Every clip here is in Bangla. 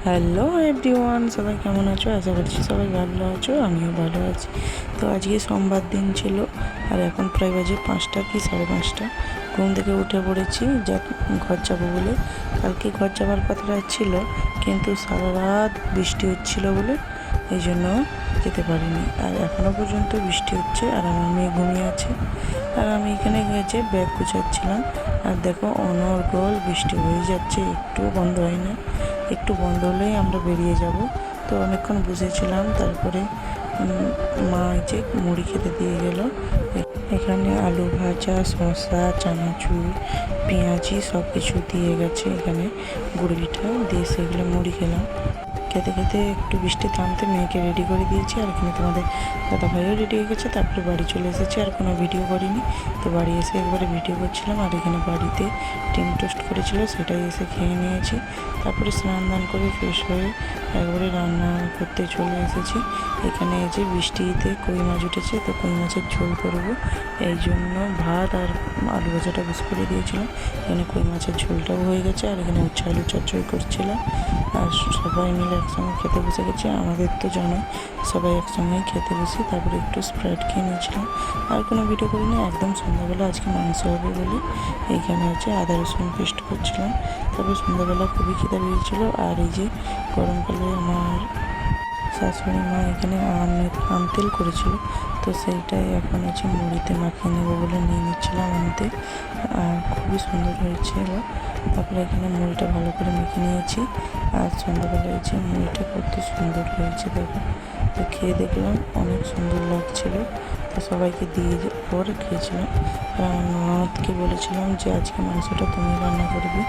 হ্যালো এভরিওয়ান, সবাই কেমন আছো? আশা করছি সবাই ভালো আছো, আমিও ভালো আছি। তো আজকে সোমবার দিন ছিল আর এখন প্রায় বাজে 5টা কি 5:30। ঘুম থেকে উঠে পড়েছি যা ঘর যাবো বলে। কালকে ঘর যাবার কথাটা ছিল, কিন্তু সারা রাত বৃষ্টি হচ্ছিল বলে এই জন্য যেতে পারিনি। আর এখনও পর্যন্ত বৃষ্টি হচ্ছে আর আমার মেয়ে ঘুমিয়ে আছে। আর আমি এখানে গেছে ব্যাগ গুছাচ্ছিলাম আর দেখো অনর্গল বৃষ্টি হয়ে যাচ্ছে, একটুও বন্ধ হয় না। একটু বন্ধ হলেই আমরা বেরিয়ে যাব। তো অনেকক্ষণ বসেছিলাম, তারপরে মা যে মুড়ি খেতে দিয়ে গেল। এখানে আলু ভাজা, শসা, চানাচুর, পেঁয়াজি সব কিছু দিয়ে গেছে। এখানে গুড় পিঠা দিয়ে সেগুলো মুড়ি খেলাম। খেতে খেতে একটু বৃষ্টি থামতে মেয়েকে রেডি করে দিয়েছি। আর এখানে তোমাদের দাদা ভাইও রেডি হয়ে গেছে। তারপরে বাড়ি চলে এসেছি, আর কোনো ভিডিও করিনি। তো বাড়ি এসে একবারে ভিডিও করছিলাম। আর এখানে বাড়িতে ডিম টোস্ট করেছিল, সেটাই এসে খেয়ে নিয়েছি। তারপরে স্নান দান করে ফ্রেশ হয়ে একবারে রান্না করতে চলে এসেছি। এখানে যে বৃষ্টিতে কই মাছ উঠেছে, তো কই মাছের ঝোল করবো, এই জন্য ভাত আর আলু ভাজাটা বেশ করে দিয়েছিলাম। এখানে কই মাছের ঝোলটাও হয়ে গেছে। আর এখানে উচ্ছে আলু চচ্চড়ি করছিলাম। আর সবাই মিলে একসঙ্গে খেতে বসে গেছি। আমাদের তো জানোই সবাই একসঙ্গে খেতে বসি। তারপরে একটু স্প্রাইট খেয়ে নিয়েছিলাম। আর কোনো ভিডিও করিনি, একদম সন্ধ্যাবেলা আজকে মাংস হবে বলে এইখানে হচ্ছে আদা রসুন পেস্ট করছিলাম। তারপরে সন্ধ্যাবেলা খুবই খিদে পেয়েছিলো। আর এই যে গরমকালে আমার শাশুড়ি মা এখানে আম তেল করেছিল, তো সেইটাই এখন হচ্ছে মুড়িতে মাখিয়ে নেবো বলে নিয়ে নিচ্ছিলাম আনতে। আর খুবই সুন্দর হয়েছিল। তারপরে এখানে মুড়িটা ভালো করে মেখে নিয়েছি। আর সন্ধ্যাবেলা এই যে মুড়িটা কত সুন্দর হয়েছে দেখো। তো খেয়ে দেখলাম অনেক সুন্দর লাগছিল। তো সবাইকে দিয়ে পরে খেয়েছিলাম। আর ননদকে বলেছিলাম যে আজকে মাংসটা তুমি রান্না করবে,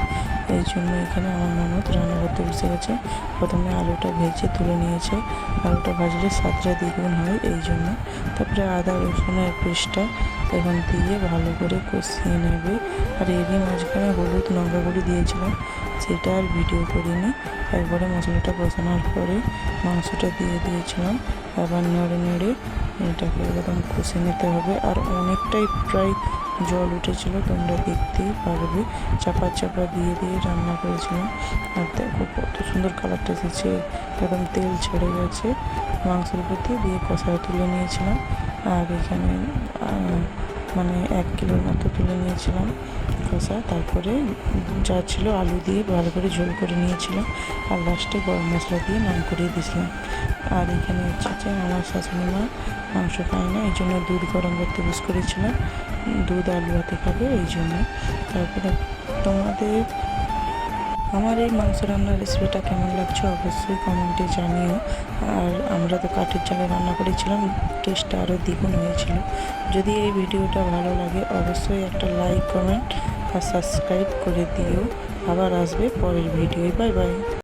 এই জন্য এখানে আমার ননদ রান্না করতে বসে গেছে। প্রথমে আলুটা ভেজে তুলে নিয়েছে। আলুটা ভাজলে স্বাদটা দ্বিগুণ হয়, এই জন্য। তারপরে আদা রসুনের পেস্টটা এখন দিয়ে ভালো করে কষিয়ে নেবে। আর এরই মাঝখানে হলুদ লঙ্কা গুঁড়ি দিয়েছিলাম, সেটা আর ভিডিও করিনি। একবারে মশলাটা কষানোর পরে মাংসটা দিয়ে দিয়েছিলাম। আবার নেড়ে নেড়ে এটাকে একদম কষে নিতে হবে। আর অনেকটাই প্রায় জল উঠেছিল, তোমরা দেখতেই পারবে। চাপা চাপা দিয়ে দিয়ে রান্না করেছিলাম। আর দেখো কত সুন্দর কালারটা এসেছে, একদম তেল ছেড়ে গেছে মাংসের প্রতি। দিয়ে কষায় তুলে নিয়েছিলাম। আর এখানে মানে 1 কিলোর মতো তুলে নিয়েছিলাম কষা। তারপরে যা ছিল আলু দিয়ে ভালো করে ঝোল করে নিয়েছিলাম। আর লাস্টে গরম মশলা দিয়ে নাম করিয়ে দিয়েছিলাম। আর এখানে হচ্ছে যে আমার শাশুড়ি মা মাংস খায় না, এই জন্য দুধ গরম করতে বসে করেছিলাম। দুধ আলু ভাতে খাবে, এই জন্য। তারপরে তোমাদের আমার এই মাংস রান্নার রেসিপিটা কেমন লাগছে অবশ্যই কমেন্টে জানিও। আর আমরা তো কাঠের জালে রান্না করেছিলাম, টেস্টটা আরও দ্বিগুণ হয়েছিল। যদি এই ভিডিওটা ভালো লাগে অবশ্যই একটা লাইক, কমেন্ট আর সাবস্ক্রাইব করে দিও। আবার আসবে পরের ভিডিও। Bye bye.